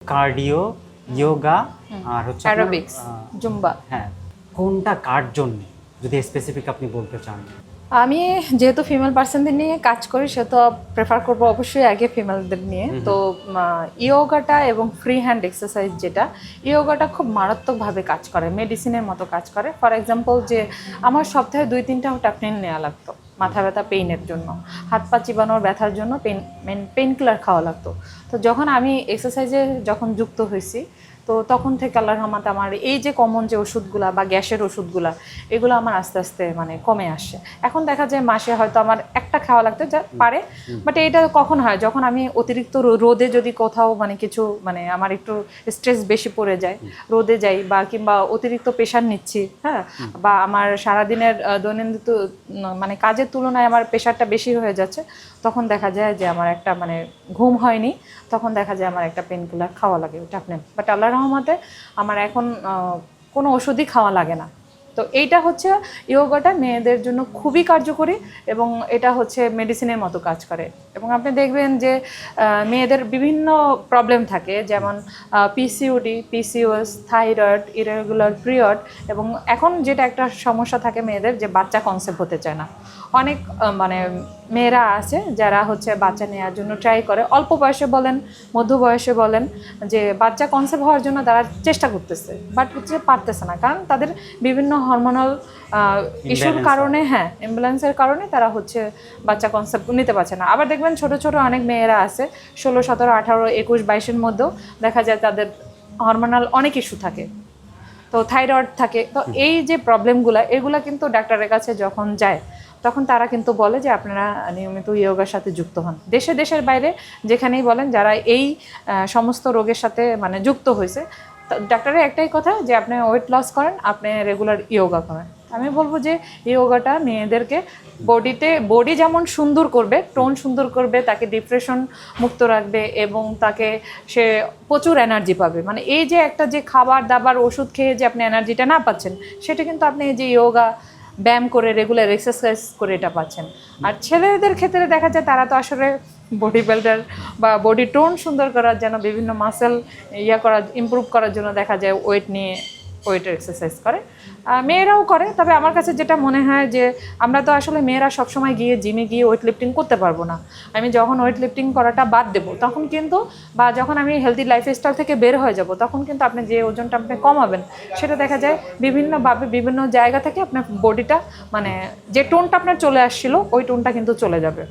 Cardio, yoga আর হচ্ছে আপনার, aerobics, Zumba. হ্যাঁ, কোনটা কার জন্য যদি স্পেসিফিক আপনি বলতে চান? আমি যেহেতু ফিমেল পার্সনদের নিয়ে কাজ করি সেহেতু প্রেফার করবো অবশ্যই আগে ফিমেলদের নিয়ে। তো ইয়োগাটা এবং ফ্রি হ্যান্ড এক্সারসাইজ যেটা, ইয়োগাটা খুব মারাত্মকভাবে কাজ করে, মেডিসিনের মতো কাজ করে। ফর এক্সাম্পল যে আমার সপ্তাহে 2-3টা টাফনিন নেওয়া লাগতো মাথা ব্যথা পেইনের জন্য, হাত পা চিবানোর ব্যথার জন্য পেইন কিলার খাওয়া লাগতো। তো যখন আমি এক্সারসাইজে যখন যুক্ত হয়েছি, তো তখন থেকে আল্লাহর রহমতে আমার এই যে কমন যে ওষুধগুলা বা গ্যাসের ওষুধগুলা, এগুলো আমার আস্তে আস্তে মানে কমে আসছে। এখন দেখা যায় মাসে হয়তো আমার একটা খাওয়া লাগতে যা পারে, বাট এইটা কখন হয় যখন আমি অতিরিক্ত রোদে যদি কোথাও মানে কিছু মানে আমার একটু স্ট্রেস বেশি পড়ে যায়, রোদে যাই বা কিংবা অতিরিক্ত প্রেশার নিচ্ছি, হ্যাঁ, বা আমার সারাদিনের দৈনন্দিন মানে কাজের তুলনায় আমার প্রেশারটা বেশি হয়ে যাচ্ছে, তখন দেখা যায় যে আমার একটা মানে ঘুম হয়নি, তখন দেখা যায় আমার একটা পেন কিলার খাওয়া লাগে, টাফনেন। বাট আল্লাহর রহমতে আমার এখন কোনো ওষুধই খাওয়া লাগে না। তো এইটা হচ্ছে ইয়োগাটা মেয়েদের জন্য খুবই কার্যকরী এবং এটা হচ্ছে মেডিসিনের মতো কাজ করে। এবং আপনি দেখবেন যে মেয়েদের বিভিন্ন প্রবলেম থাকে, যেমন PCOD, PCOS, thyroid, irregular period, এবং এখন যেটা একটা সমস্যা থাকে মেয়েদের যে বাচ্চা কনসেপ্ট হতে চায় না। অনেক মানে মেয়েরা আছে যারা হচ্ছে বাচ্চা নেওয়ার জন্য ট্রাই করে, অল্প বয়সে বলেন, মধ্য বয়সে বলেন, যে বাচ্চা কনসেপ্ট হওয়ার জন্য তারা চেষ্টা করতেছে, বাট হচ্ছে পারতেছে না, কারণ তাদের বিভিন্ন হরমোনাল ইস্যুর কারণে, হ্যাঁ, ইমব্যালেন্সের কারণে তারা হচ্ছে বাচ্চা কনসেপ্ট নিতে পারছে না। আবার দেখবেন ছোট ছোট অনেক মেয়েরা আছে 16, 17, 18, 21, 22-এর মধ্যেও দেখা যায় তাদের হরমোনাল অনেক ইস্যু থাকে, তো থাইরয়েড থাকে। তো এই যে প্রবলেমগুলো, এগুলো কিন্তু ডাক্তারের কাছে যখন যায় তখন তারা কিন্তু বলে যে আপনারা নিয়মিত ইয়োগার সাথে যুক্ত হন। দেশের বাইরে যেখানেই বলেন, যারা এই সমস্ত রোগের সাথে মানে যুক্ত হয়েছে, ডাক্তারের একটাই কথা যে আপনি ওয়েট লস করেন, আপনি রেগুলার ইয়োগা করেন। আমি বলবো যে ইয়োগাটা মেয়েদেরকে বডি যেমন সুন্দর করবে, টোন সুন্দর করবে, তাকে ডিপ্রেশন মুক্ত রাখবে এবং তাকে সে প্রচুর এনার্জি পাবে। মানে এই যে একটা যে খাবার দাবার ওষুধ খেয়ে যে আপনি এনার্জিটা না পাচ্ছেন, সেটা কিন্তু আপনি এই যে ইয়োগা ব্যায়াম করে রেগুলার এক্সারসাইজ করে এটা পাচ্ছেন। আর ছেলেদের ক্ষেত্রে দেখা যায় তারা তো আসলে বডি বিল্ডার বা বডি টোন সুন্দর করার জন্য বিভিন্ন মাসেল ইমপ্রুভ করার জন্য দেখা যায় ওয়েটের এক্সারসাইজ করে, মেয়েরাও করে। তবে আমার কাছে যেটা মনে হয় যে আমরা তো আসলে মেয়েরা সবসময় গিয়ে জিমে গিয়ে ওয়েট লিফটিং করতে পারবো না। আমি যখন ওয়েট লিফটিং করাটা বাদ দেবো তখন কিন্তু, বা যখন আমি হেলদি লাইফস্টাইল থেকে বের হয়ে যাব, তখন কিন্তু আপনি যে ওজনটা আপনি কমাবেন, সেটা দেখা যায় বিভিন্নভাবে বিভিন্ন জায়গা থেকে আপনার বডিটা মানে যে টোনটা আপনার চলে আসছিল ওই টোনটা কিন্তু চলে যাবে।